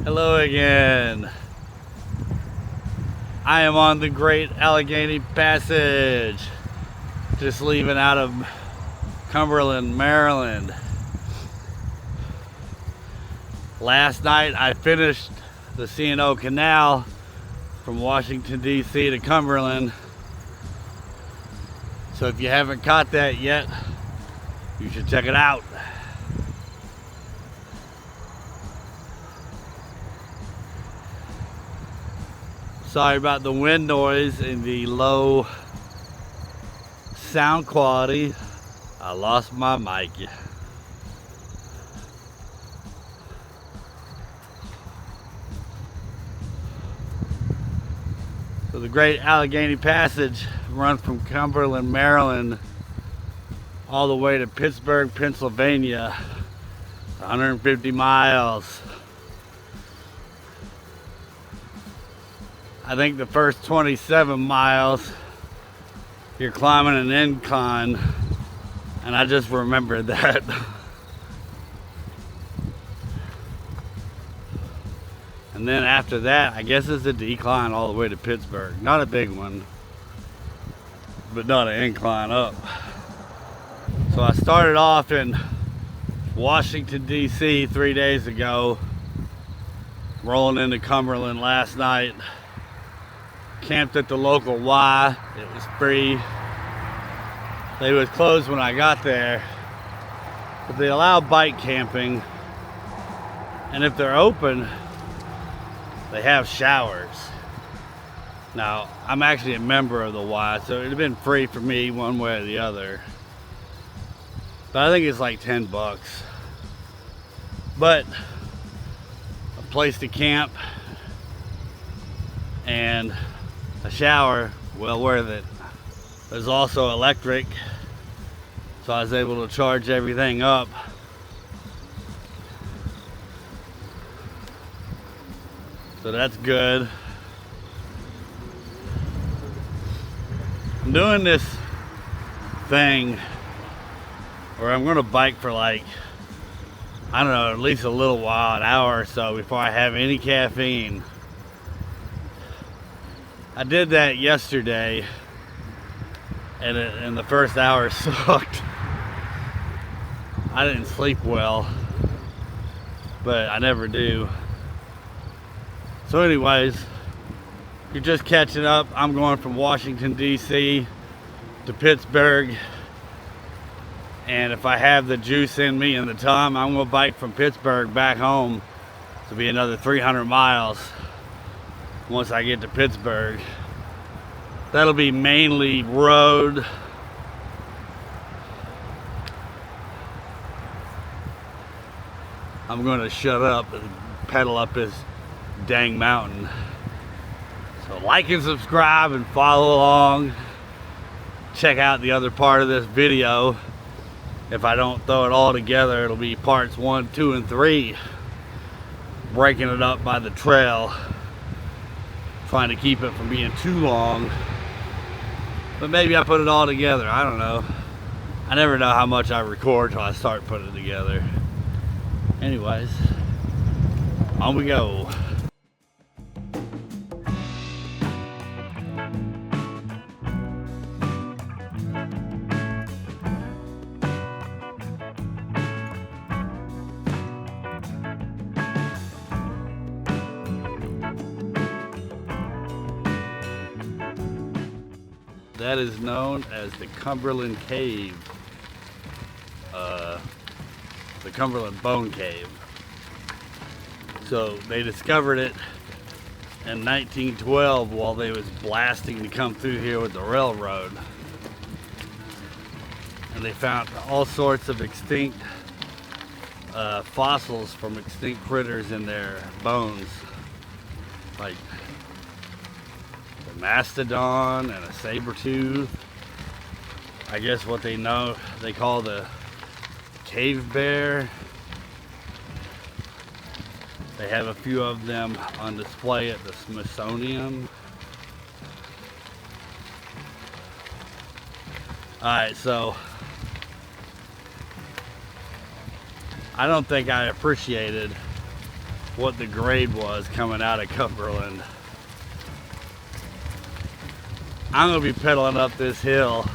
Hello again. I am on the Great Allegheny Passage, just leaving out of Cumberland, Maryland. Last night I finished the C&O Canal from Washington, D.C. to Cumberland. So if you haven't caught that yet, you should check it out. Sorry about the wind noise and the low sound quality. I lost my mic. So the Great Allegheny Passage runs from Cumberland, Maryland, all the way to Pittsburgh, Pennsylvania, 150 miles. I think the first 27 miles you're climbing an incline, and I just remembered that. And then after that, I guess it's a decline all the way to Pittsburgh. Not a big one, but not an incline up. So I started off in Washington, D.C. 3 days ago, rolling into Cumberland last night. Camped at the local Y. It was free. They was closed when I got there, but they allow bike camping, and if they're open, they have showers. Now, I'm actually a member of the Y, so it'd have been free for me one way or the other. But I think it's like 10 bucks. But a place to camp and a shower, well worth it. There's also electric, so I was able to charge everything up. So that's good. I'm doing this thing where I'm gonna bike for like, I don't know, at least a little while, an hour or so before I have any caffeine. I did that yesterday, and the first hour sucked. I didn't sleep well, but I never do. So anyways, if you're just catching up, I'm going from Washington, D.C. to Pittsburgh. And if I have the juice in me and the time, I'm going to bike from Pittsburgh back home. To be another 300 miles once I get to Pittsburgh. That'll be mainly road. I'm going to shut up and pedal up this dang mountain. So like and subscribe and follow along. Check out the other part of this video. If I don't throw it all together, it'll be parts 1, 2, and 3. Breaking it up by the trail. Trying to keep it from being too long. But maybe I put it all together. I don't know. I never know how much I record till I start putting it together. Anyways, on we go. That is known as the Cumberland Cave, the Cumberland Bone Cave. So they discovered it in 1912 while they was blasting to come through here with the railroad. And they found all sorts of extinct fossils from extinct critters in their bones, like mastodon and a saber-tooth. I guess what they call the cave bear. They have a few of them on display at the Smithsonian. Alright, so I don't think I appreciated what the grade was coming out of Cumberland. I'm gonna be pedaling up this hill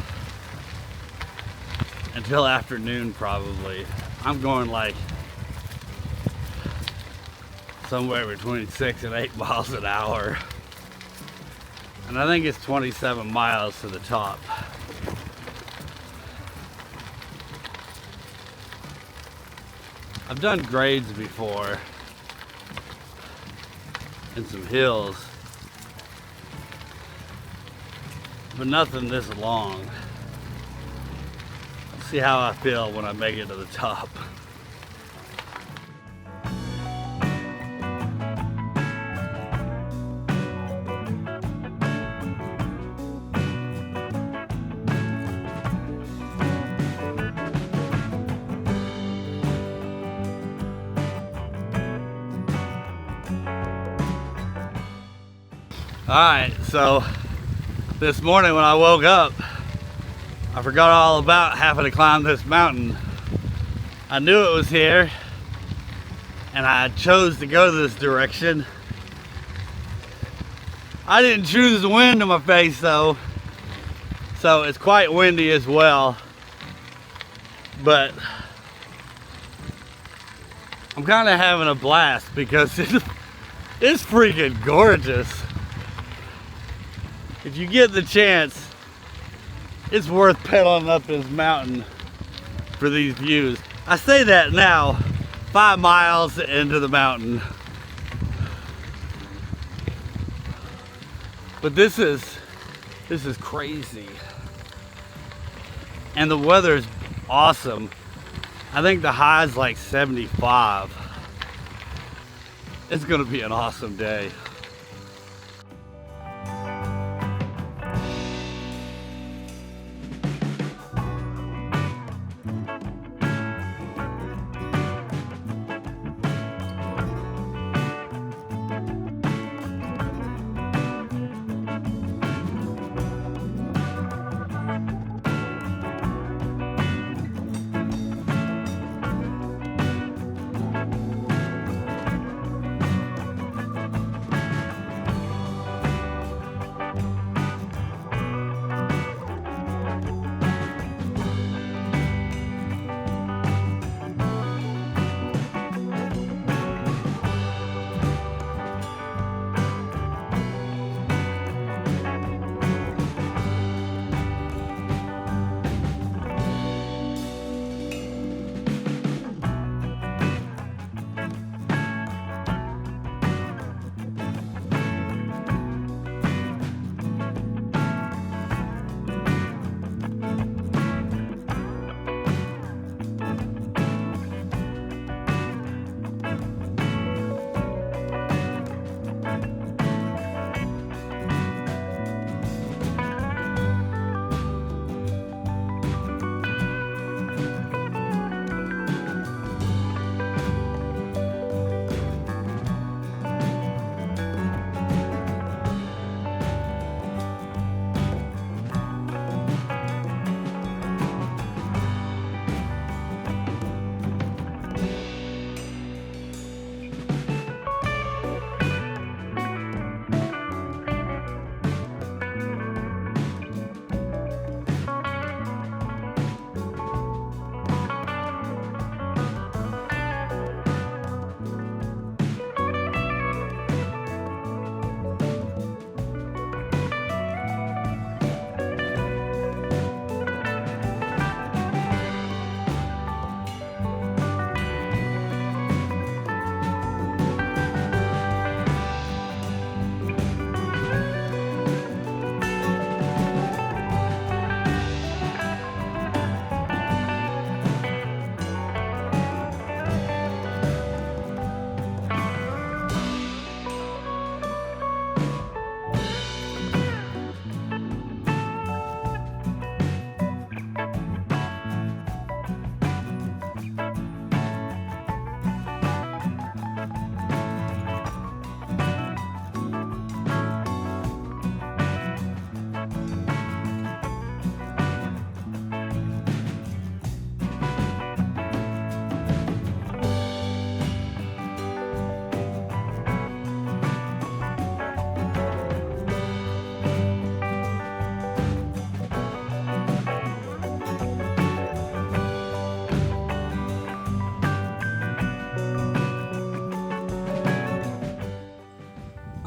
until afternoon probably. I'm going like somewhere between 6 and 8 miles an hour. And I think it's 27 miles to the top. I've done grades before and some hills, but nothing this long. Let's see how I feel when I make it to the top. Alright, so this morning when I woke up, I forgot all about having to climb this mountain. I knew it was here, and I chose to go this direction. I didn't choose the wind in my face though, so it's quite windy as well. But I'm kind of having a blast because it's freaking gorgeous. If you get the chance, it's worth pedaling up this mountain for these views. I say that now, 5 miles into the mountain. But this is crazy. And the weather's awesome. I think the high's like 75. It's gonna be an awesome day.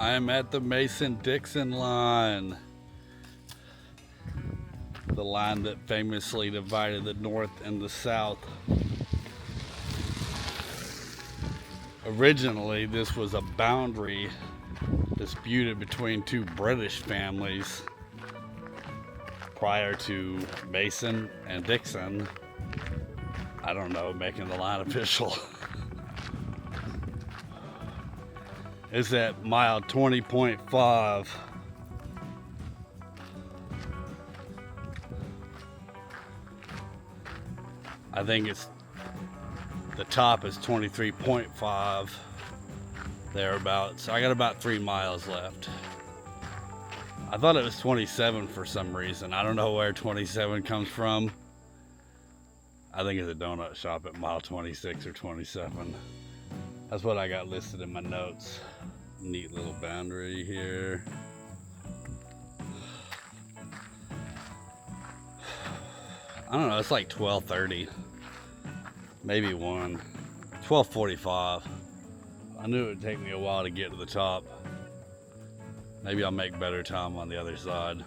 I am at the Mason-Dixon line. The line that famously divided the North and the South. Originally, this was a boundary disputed between two British families prior to Mason and Dixon, I don't know, making the line official. It's at mile 20.5. I think it's, the top is 23.5, thereabouts. So I got about 3 miles left. I thought it was 27 for some reason. I don't know where 27 comes from. I think it's a donut shop at mile 26 or 27. That's what I got listed in my notes. Neat little boundary here. I don't know, it's like 12:30, maybe 1, 12:45. I knew it would take me a while to get to the top. Maybe I'll make better time on the other side.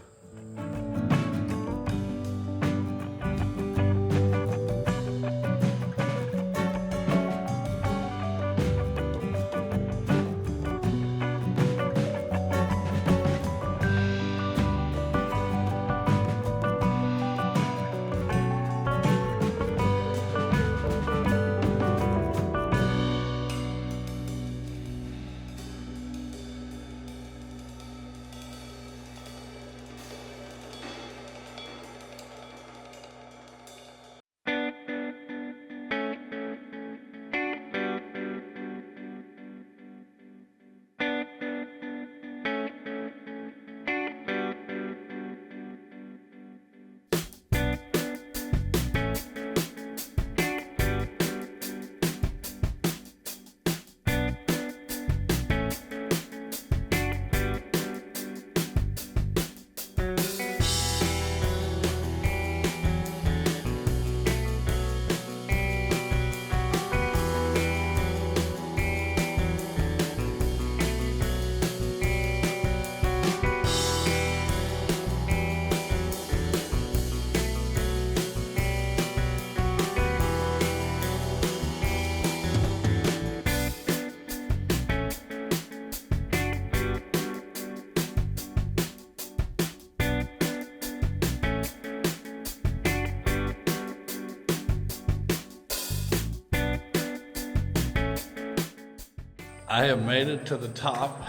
I have made it to the top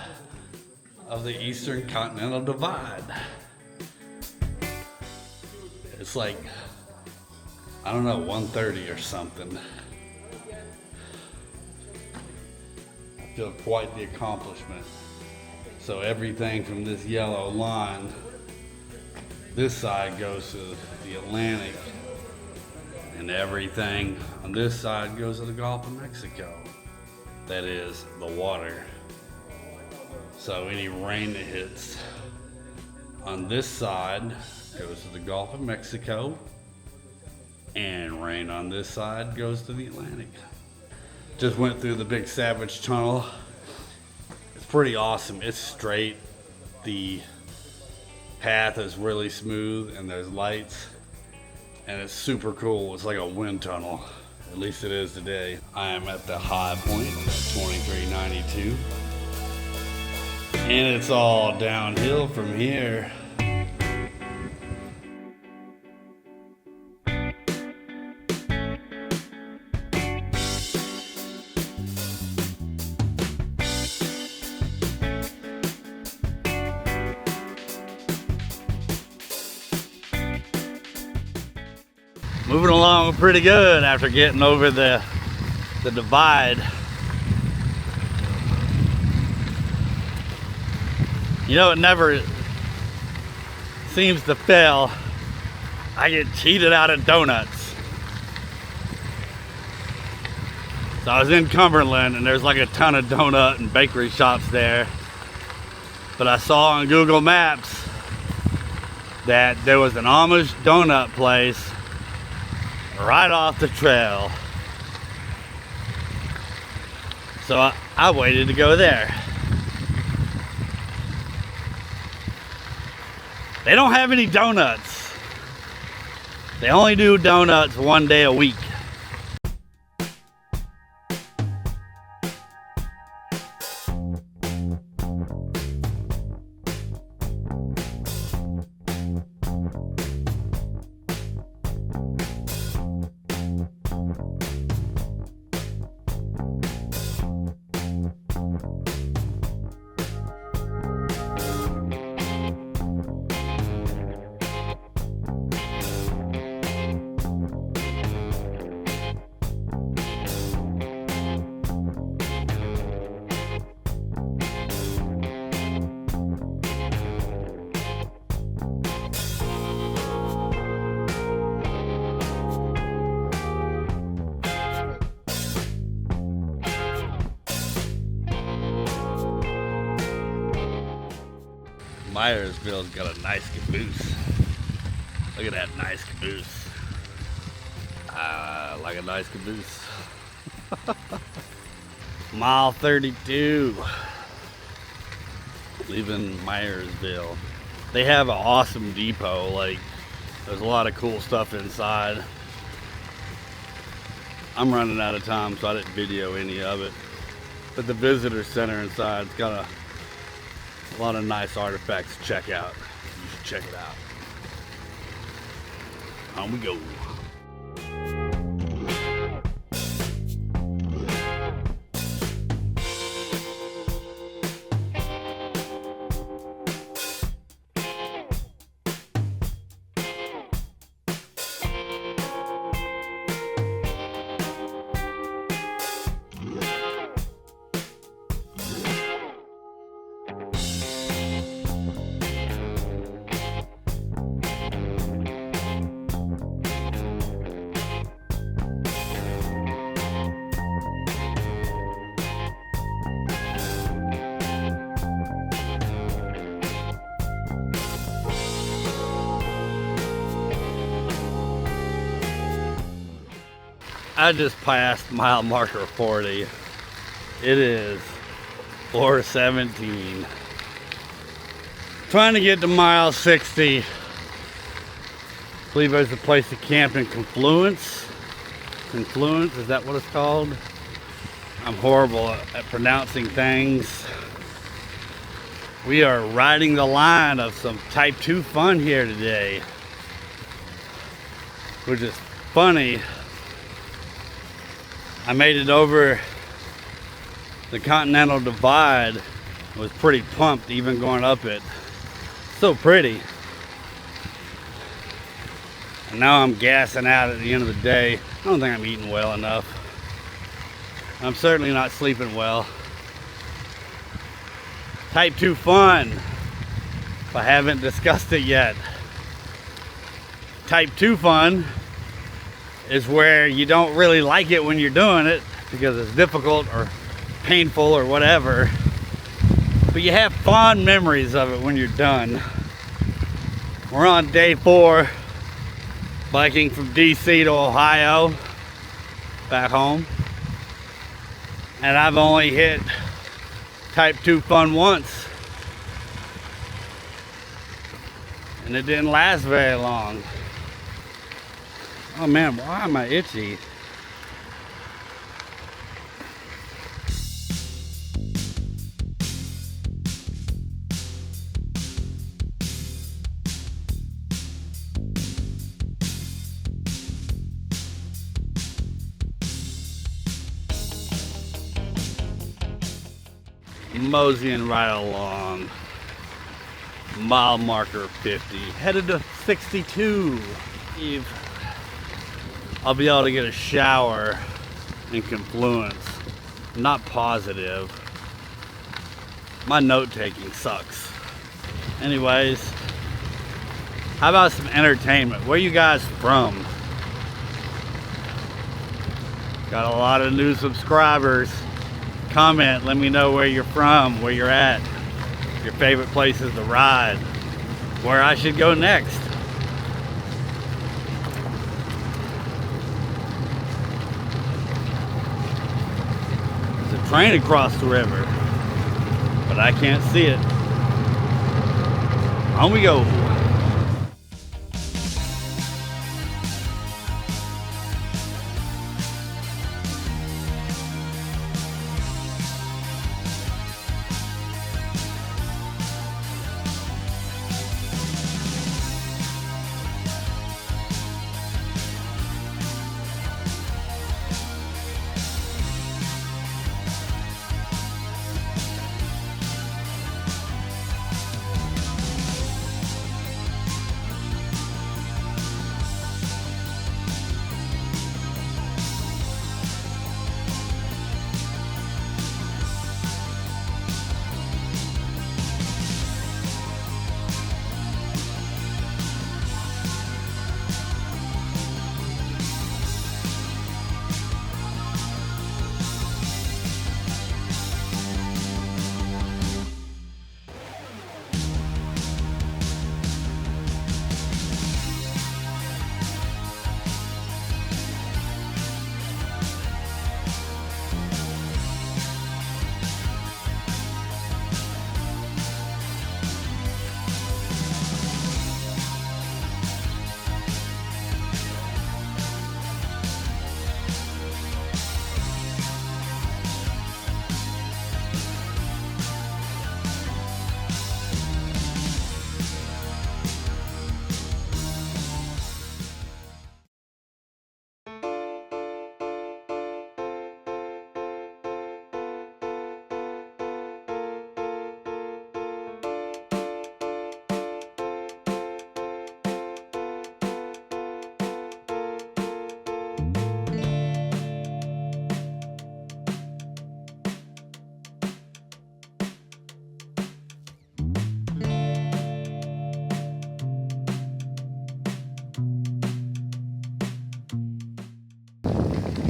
of the Eastern Continental Divide. It's like, I don't know, 1:30 or something. I feel quite the accomplishment. So everything from this yellow line, this side goes to the Atlantic, and everything on this side goes to the Gulf of Mexico. That is the water. So any rain that hits on this side goes to the Gulf of Mexico, and rain on this side goes to the Atlantic. Just went through the Big Savage Tunnel. It's pretty awesome. It's straight. The path is really smooth and there's lights, and it's super cool. It's like a wind tunnel. At least it is today. I am at the high point at 2392. And it's all downhill from here. Moving along pretty good after getting over the divide. You know, it never seems to fail. I get cheated out of donuts. So I was in Cumberland and there's like a ton of donut and bakery shops there. But I saw on Google Maps that there was an Amish donut place right off the trail. So I waited to go there. They don't have any donuts. They only do donuts one day a week. Myersville's got a nice caboose. Look at that nice caboose. I like a nice caboose. Mile 32. Leaving Myersville. They have an awesome depot. Like, there's a lot of cool stuff inside. I'm running out of time, so I didn't video any of it. But the visitor center inside's got a lot of nice artifacts to check out. You should check it out. On we go. I just passed mile marker 40. It is 4:17. Trying to get to mile 60. I believe there's a place to camp in Confluence. Confluence, is that what it's called? I'm horrible at pronouncing things. We are riding the line of some Type 2 fun here today, which is funny. I made it over the Continental Divide. I was pretty pumped even going up it. So pretty. And now I'm gassing out at the end of the day. I don't think I'm eating well enough. I'm certainly not sleeping well. Type 2 fun, if I haven't discussed it yet. Type 2 fun is where you don't really like it when you're doing it because it's difficult or painful or whatever, but you have fond memories of it when you're done. We're on day 4, biking from DC to Ohio, back home, and I've only hit Type 2 fun once, and it didn't last very long. Oh man, why am I itchy? Moseying right along. Mile marker 50. Headed to 62. I'll be able to get a shower in Confluence. I'm not positive. My note taking sucks. Anyways, how about some entertainment? Where you guys from? Got a lot of new subscribers. Comment, let me know where you're from, where you're at, your favorite places to ride, where I should go next. There's a train across the river, but I can't see it. On we go.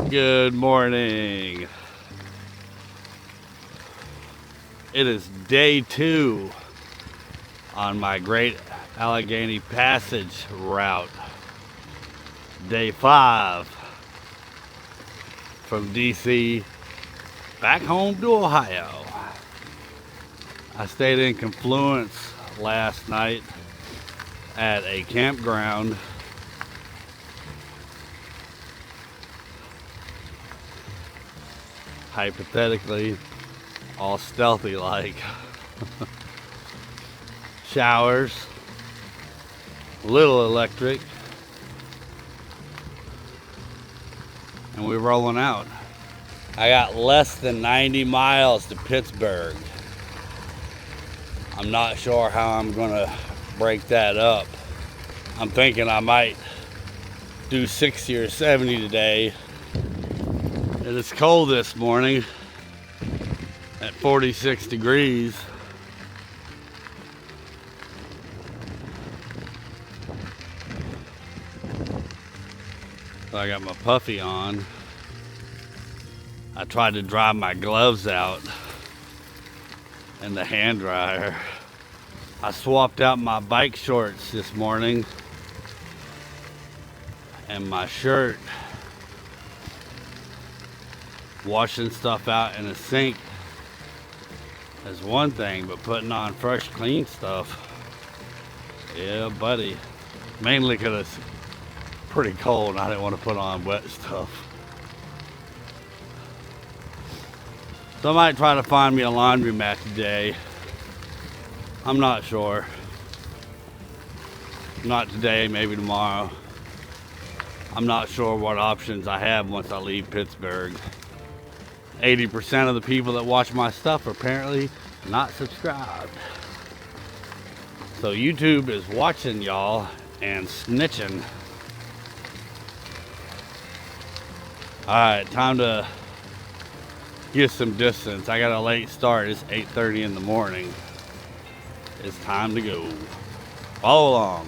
Good morning. It is day 2 on my Great Allegheny Passage route. Day 5 from DC back home to Ohio. I stayed in Confluence last night at a campground. Hypothetically, all stealthy like. Showers, little electric, and we're rolling out. I got less than 90 miles to Pittsburgh. I'm not sure how I'm gonna break that up. I'm thinking I might do 60 or 70 today. It is cold this morning at 46 degrees. So I got my puffy on. I tried to dry my gloves out in the hand dryer. I swapped out my bike shorts this morning and my shirt. Washing stuff out in a sink is one thing, but putting on fresh, clean stuff, yeah, buddy. Mainly because it's pretty cold and I didn't want to put on wet stuff. So I might try to find me a laundromat today. I'm not sure. Not today, maybe tomorrow. I'm not sure what options I have once I leave Pittsburgh. 80% of the people that watch my stuff are apparently not subscribed. So YouTube is watching y'all and snitching. Alright, time to get some distance. I got a late start. It's 8:30 in the morning. It's time to go. Follow along.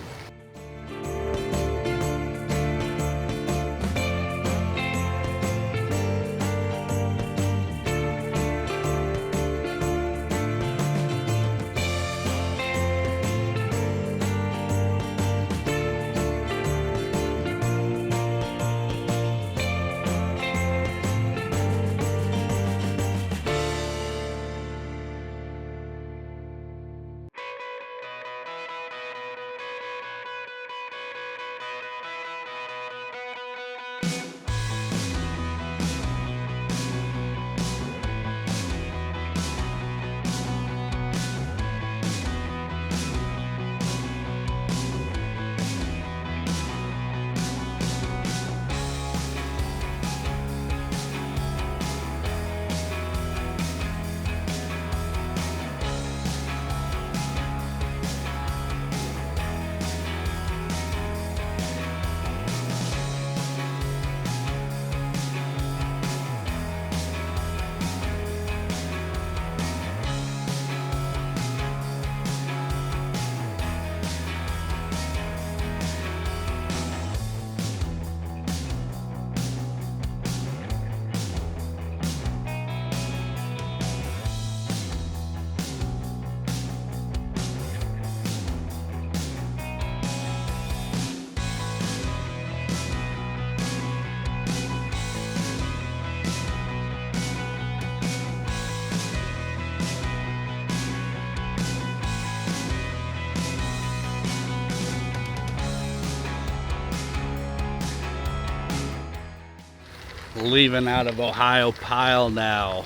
Leaving out of Ohio Pile now.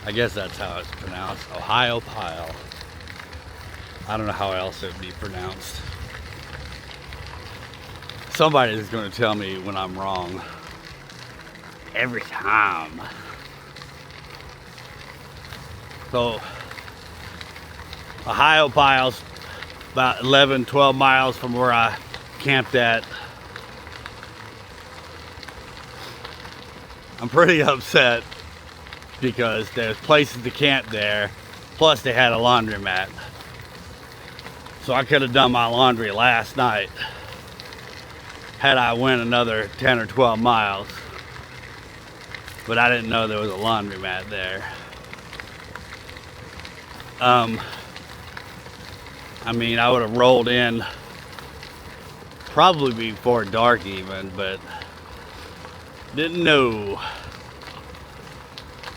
I guess that's how it's pronounced. Ohio Pile. I don't know how else it would be pronounced. Somebody is going to tell me when I'm wrong. Every time. So, Ohio Pile's about 11, 12 miles from where I camped at. I'm pretty upset because there's places to camp there, plus they had a laundromat. So I could have done my laundry last night had I went another 10 or 12 miles. but I didn't know there was a laundromat there. I mean, I would have rolled in probably before dark even, but didn't know.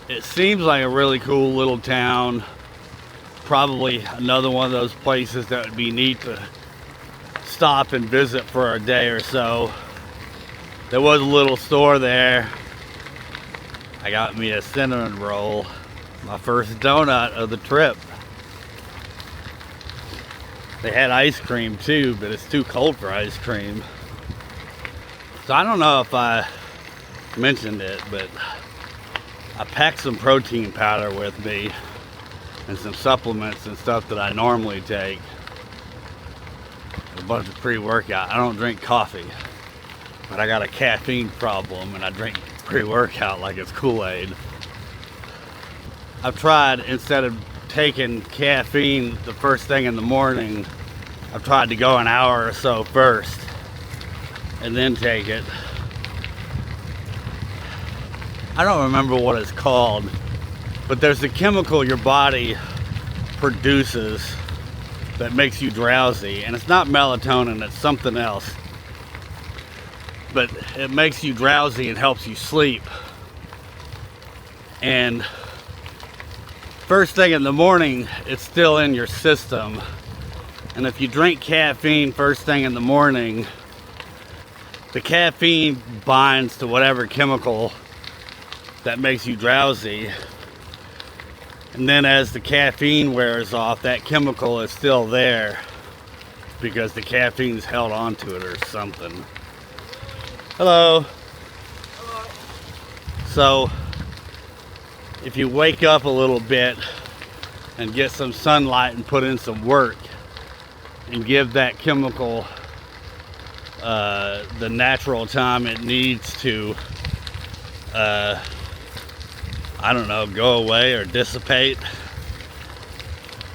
It seems like a really cool little town. Probably another one of those places that would be neat to stop and visit for a day or so. There was a little store there. I got me a cinnamon roll, my first donut of the trip. They had ice cream too, but it's too cold for ice cream. So I don't know if I mentioned it, but I packed some protein powder with me and some supplements and stuff that I normally take. A bunch of pre-workout. I don't drink coffee, but I got a caffeine problem and I drink pre-workout like it's Kool-Aid. I've tried, instead of taking caffeine the first thing in the morning, I've tried to go an hour or so first and then take it. I don't remember what it's called, but there's a chemical your body produces that makes you drowsy, and it's not melatonin, it's something else, but it makes you drowsy and helps you sleep. And first thing in the morning, it's still in your system, and if you drink caffeine first thing in the morning, the caffeine binds to whatever chemical that makes you drowsy, and then as the caffeine wears off, that chemical is still there because the caffeine's held onto it or something. Hello. Hello. So if you wake up a little bit and get some sunlight and put in some work and give that chemical the natural time it needs to I don't know, go away or dissipate,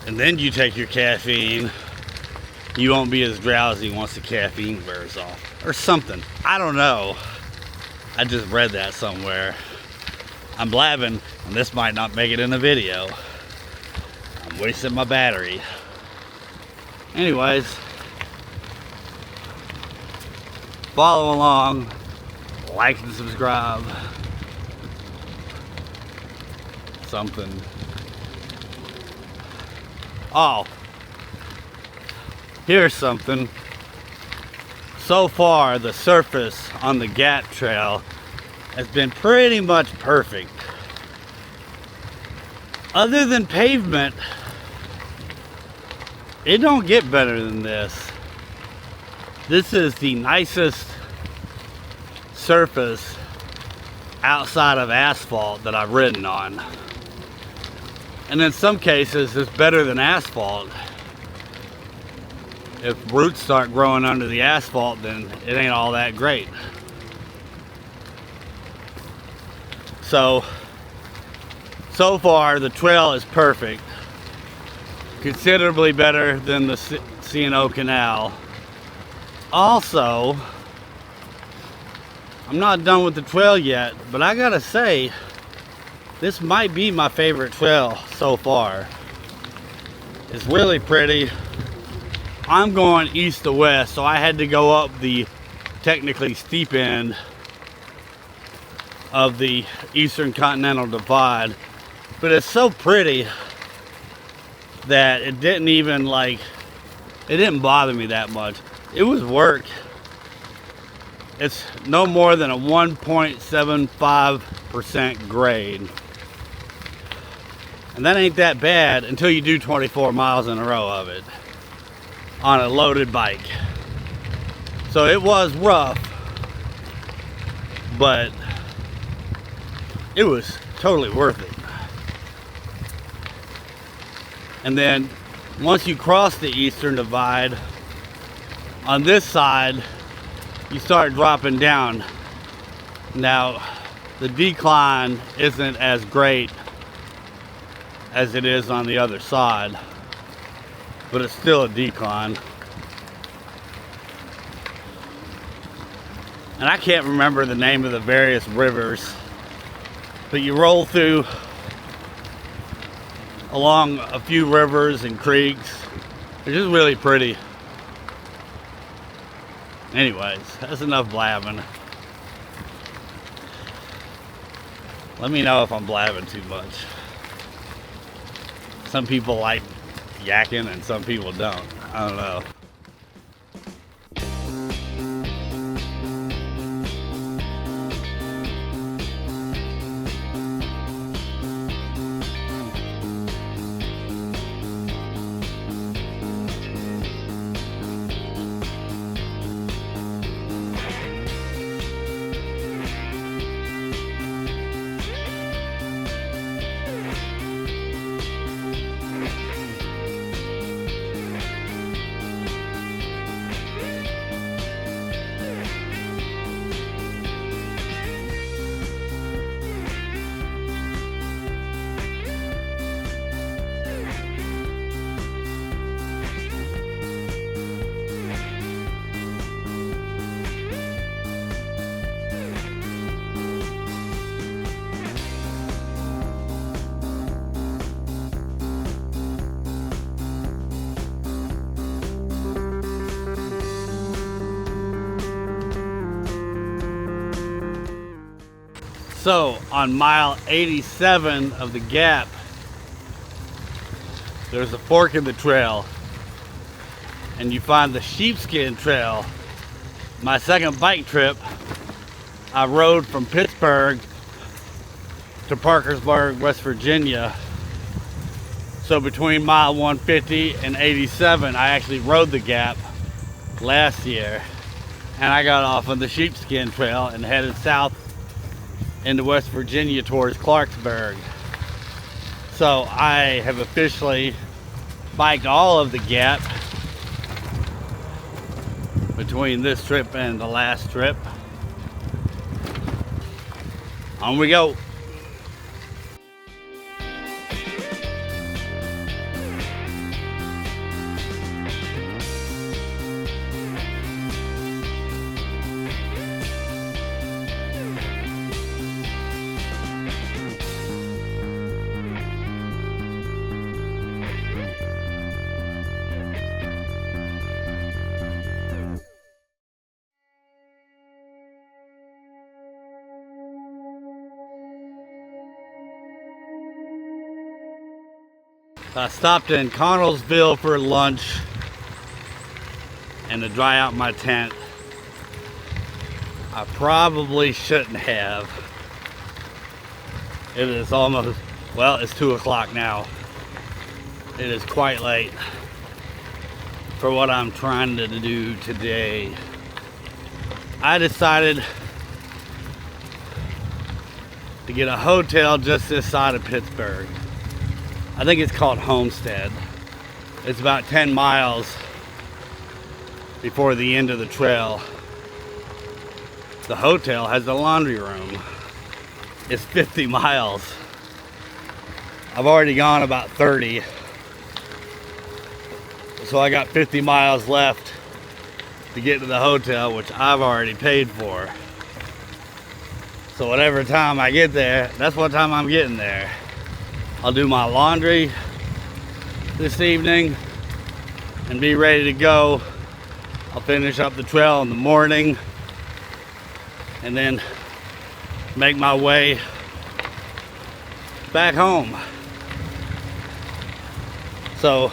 and then you take your caffeine, you won't be as drowsy once the caffeine wears off or something. I don't know, I just read that somewhere. I'm blabbing and this might not make it in the video. I'm wasting my battery. Anyways, follow along, like and subscribe. Something. Oh, here's something. So far, the surface on the Gap Trail has been pretty much perfect. Other than pavement, it don't get better than this. This is the nicest surface outside of asphalt that I've ridden on. And in some cases, it's better than asphalt. If roots start growing under the asphalt, then it ain't all that great. So far, the trail is perfect. Considerably better than the C&O Canal. Also, I'm not done with the trail yet, but I gotta say, this might be my favorite trail so far. It's really pretty. I'm going east to west, so I had to go up the technically steep end of the Eastern Continental Divide, but it's so pretty that it didn't even it didn't bother me that much. It was work. It's no more than a 1.75% grade. And that ain't that bad until you do 24 miles in a row of it on a loaded bike. So it was rough, but it was totally worth it. And then once you cross the Eastern Divide, on this side, you start dropping down. Now, the decline isn't as great as it is on the other side, but it's still a decline. And I can't remember the name of the various rivers But you roll through along a few rivers and creeks. It's just really pretty. Anyways, that's enough blabbing. Let me know if I'm blabbing too much. Some people like yakking and some people don't. I don't know. So on mile 87 of the gap, there's a fork in the trail and you find the sheepskin trail. My second bike trip, I rode from Pittsburgh to Parkersburg, West Virginia. So between mile 150 and 87, I actually rode the gap last year, and I got off on the sheepskin trail and headed south into West Virginia towards Clarksburg. So I have officially biked all of the gap between this trip and the last trip. On we go. I stopped in Connellsville for lunch and to dry out my tent. I probably shouldn't have. It is almost, well, it's 2 o'clock now. It is quite late for what I'm trying to do today. I decided to get a hotel just this side of Pittsburgh. I think it's called Homestead. It's about 10 miles before the end of the trail. The hotel has a laundry room. It's 50 miles. I've already gone about 30. So I got 50 miles left to get to the hotel, which I've already paid for. So whatever time I get there, that's what time I'm getting there. I'll do my laundry this evening and be ready to go. I'll finish up the trail in the morning and then make my way back home. So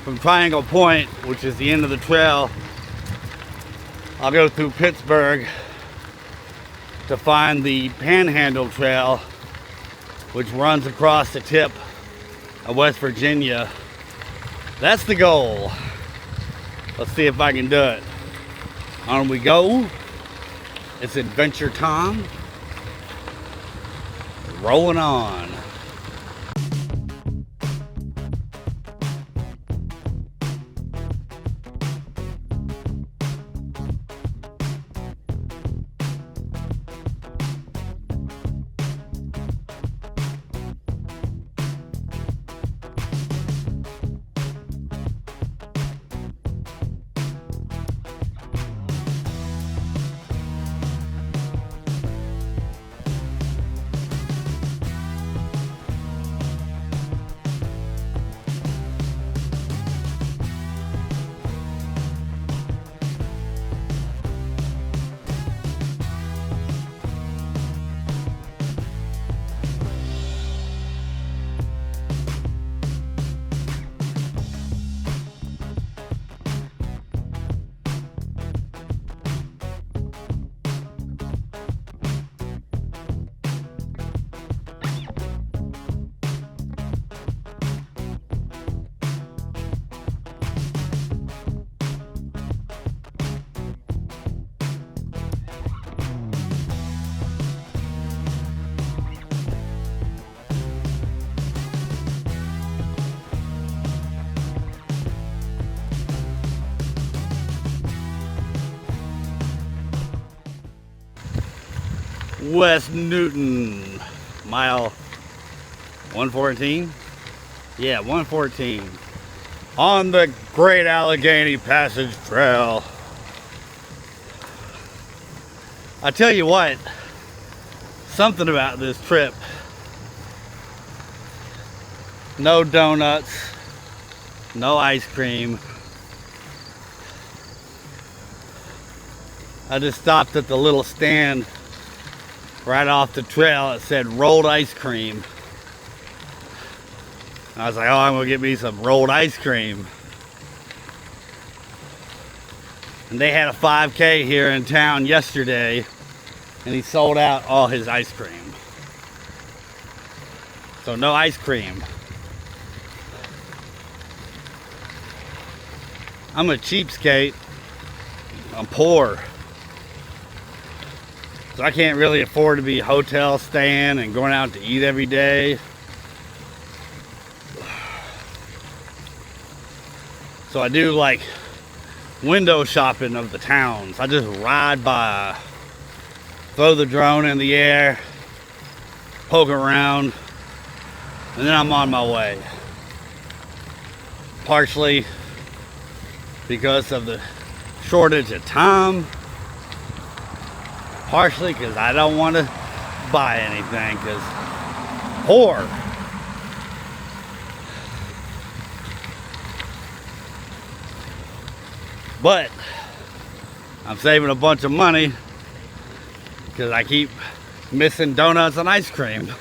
from Triangle Point, which is the end of the trail, I'll go through Pittsburgh to find the Panhandle Trail, which runs across the tip of West Virginia. That's the goal. Let's see if I can do it. On we go. It's adventure time. Rolling on. West Newton, mile 114. Yeah, 114 on the Great Allegheny Passage Trail. I tell you what, something about this trip. No donuts, no ice cream. I just stopped at the little stand right off the trail. It said rolled ice cream. I was like, oh, I'm gonna get me some rolled ice cream. And they had a 5K here in town yesterday, and he sold out all his ice cream. So no ice cream. I'm a cheapskate. I'm poor. So I can't really afford to be hotel staying and going out to eat every day. So I do like window shopping of the towns. I just ride by, throw the drone in the air, poke around, and then I'm on my way. Partially because of the shortage of time, partially because I don't want to buy anything, because poor. But I'm saving a bunch of money because I keep missing donuts and ice cream.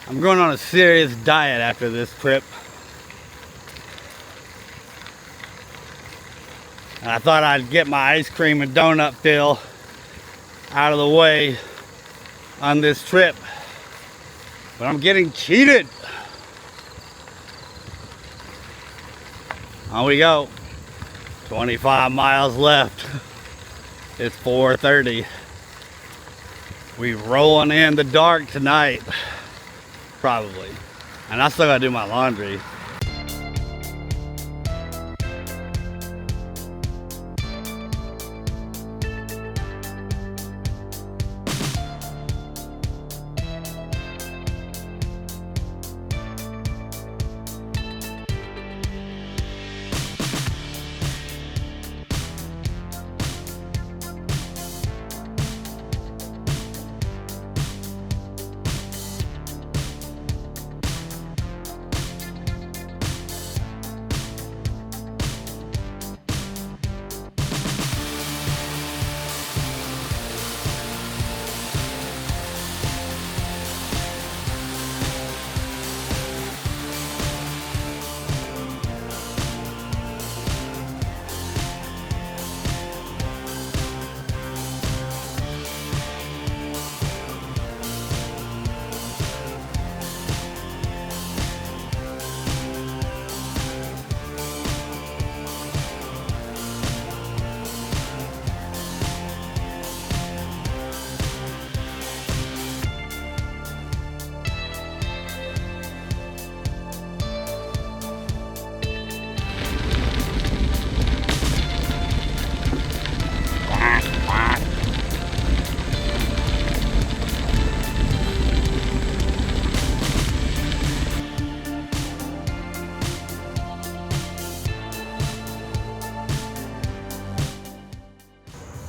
I'm going on a serious diet after this trip. And I thought I'd get my ice cream and donut fill out of the way on this trip. But I'm getting cheated. On we go. 25 miles left. It's 4:30. We rolling in the dark tonight. Probably. And I still gotta do my laundry.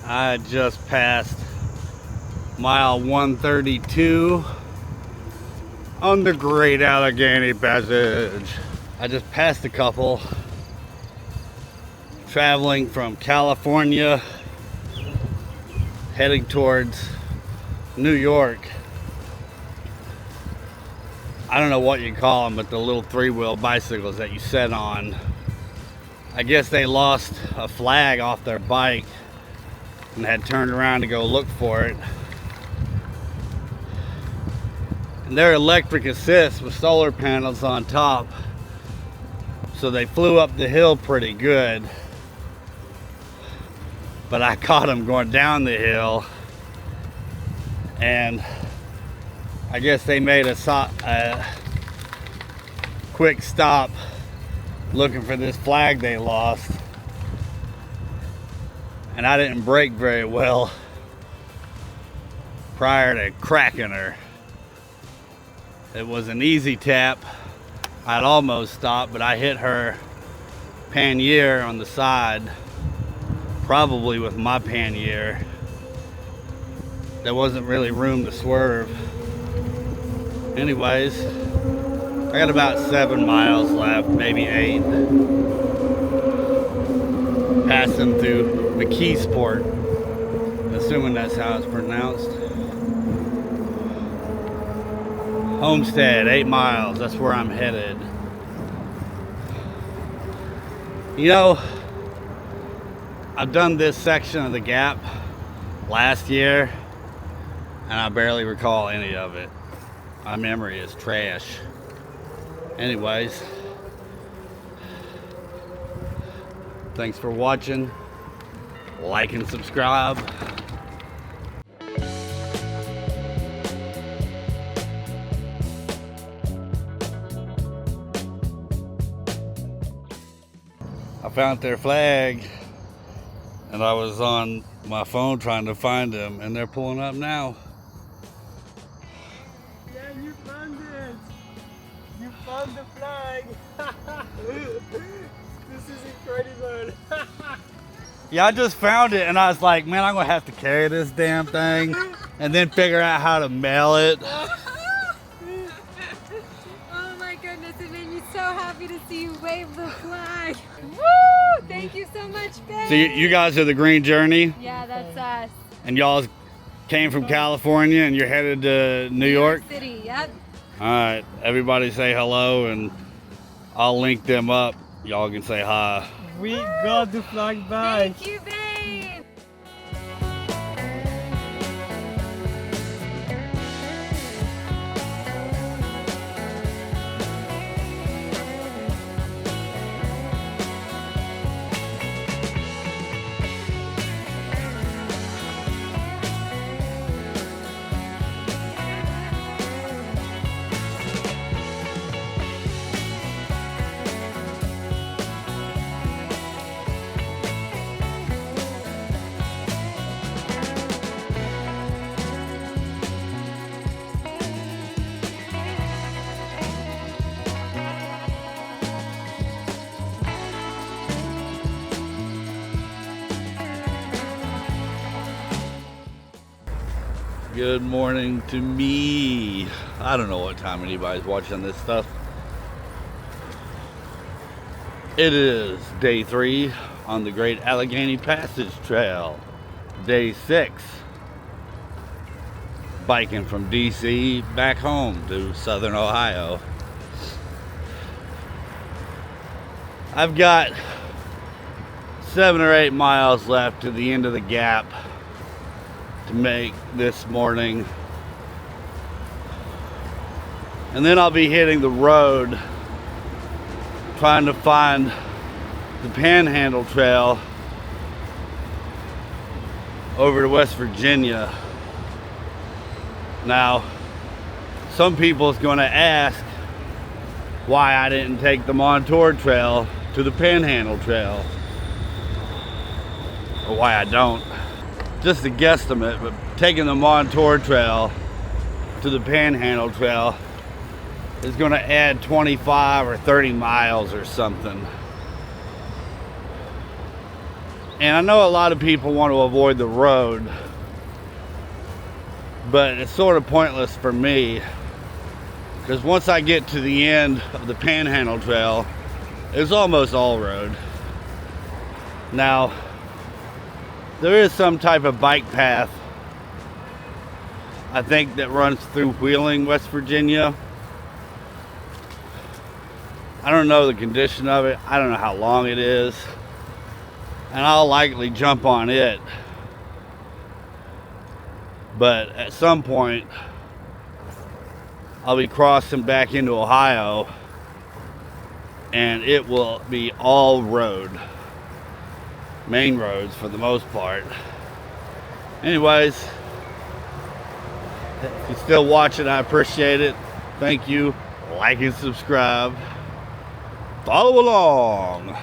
I just passed mile 132 on the Great Allegheny Passage. I just passed a couple traveling from California heading towards New York. I don't know what you call them, but the little three-wheel bicycles that you sit on. I guess they lost a flag off their bike and had turned around to go look for it. And they're electric assist with solar panels on top, so they flew up the hill pretty good. But I caught them going down the hill, and I guess they made a quick stop looking for this flag they lost. And I didn't brake very well, prior to cracking her. It was an easy tap. I'd almost stopped, but I hit her pannier on the side, probably with my pannier. There wasn't really room to swerve. Anyways, I got about 7 miles left, maybe 8. Passing through McKeesport, assuming that's how it's pronounced. Homestead, 8 miles, that's where I'm headed. You know, I've done this section of the gap last year, and I barely recall any of it. My memory is trash. Anyways, thanks for watching. Like and subscribe. I found their flag, and I was on my phone trying to find them, and they're pulling up now. Yeah, you found it. You found the flag. This is incredible. Yeah, I just found it, and I was like, man, I'm gonna have to carry this damn thing, and then figure out how to mail it. Oh my goodness, it made me so happy to see you wave the flag. Woo! Thank you so much, babe. So you guys are the Green Journey, Yeah, that's us. and y'all came from California, and you're headed to New York? City, yep. All right, everybody say hello, and I'll link them up. Y'all can say hi. We got the flag back. Thank you, babe. Good morning to me. I don't know what time anybody's watching this stuff. It is day 3 on the Great Allegheny Passage Trail. Day 6. Biking from DC back home to Southern Ohio. I've got 7 or 8 miles left to the end of the gap to make this morning, and then I'll be hitting the road trying to find the Panhandle Trail over to West Virginia. Now, some people's going to ask why I didn't take the Montour Trail to the Panhandle Trail, or why I don't. Just a guesstimate, but taking the Montour Trail to the Panhandle Trail is going to add 25 or 30 miles or something. And I know a lot of people want to avoid the road, but it's sort of pointless for me, because once I get to the end of the Panhandle Trail, it's almost all road. Now, there is some type of bike path, I think, that runs through Wheeling, West Virginia. I don't know the condition of it. I don't know how long it is. And I'll likely jump on it. But at some point, I'll be crossing back into Ohio, and it will be all road. Main roads for the most part. Anyways, if you're still watching, I appreciate it. Thank you. Like and subscribe. Follow along.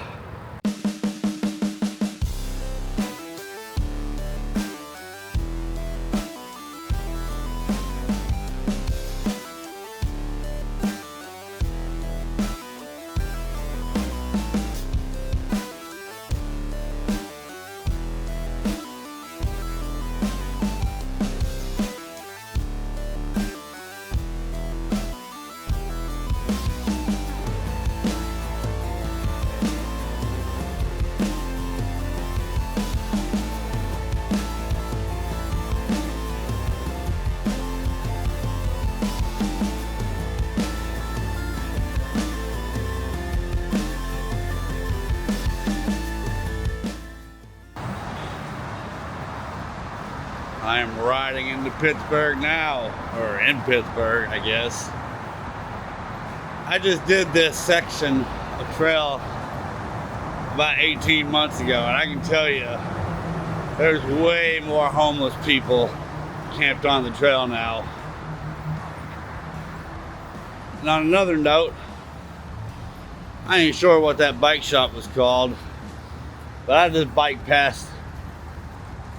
I am riding into Pittsburgh now, or in Pittsburgh, I guess. I just did this section of trail about 18 months ago, and I can tell you, there's way more homeless people camped on the trail now. And on another note, I ain't sure what that bike shop was called, but I just biked past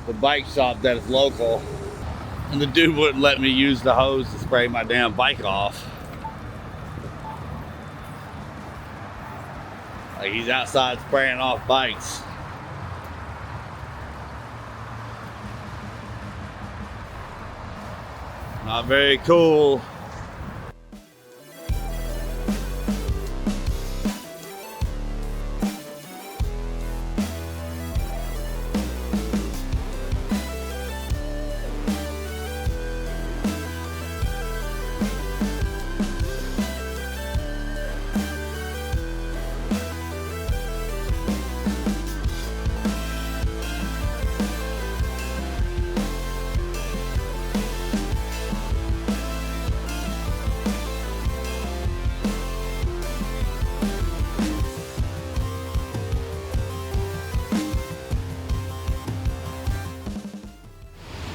the bike shop that is local, and the dude wouldn't let me use the hose to spray my damn bike off. Like, he's outside spraying off bikes. Not very cool.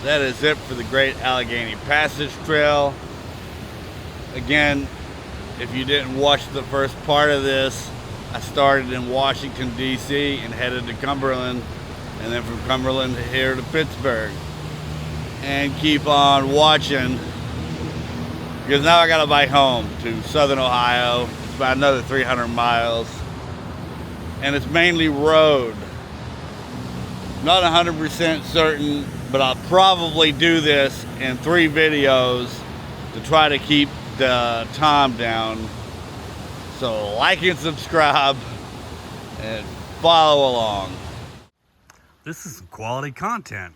That is it for the Great Allegheny Passage Trail. Again, if you didn't watch the first part of this, I started in Washington, D.C. and headed to Cumberland, and then from Cumberland here to Pittsburgh. And keep on watching, because now I gotta bike home to Southern Ohio. It's about another 300 miles. And it's mainly road. Not 100% certain, but I'll probably do this in 3 videos to try to keep the time down. So like and subscribe and follow along. This is some quality content.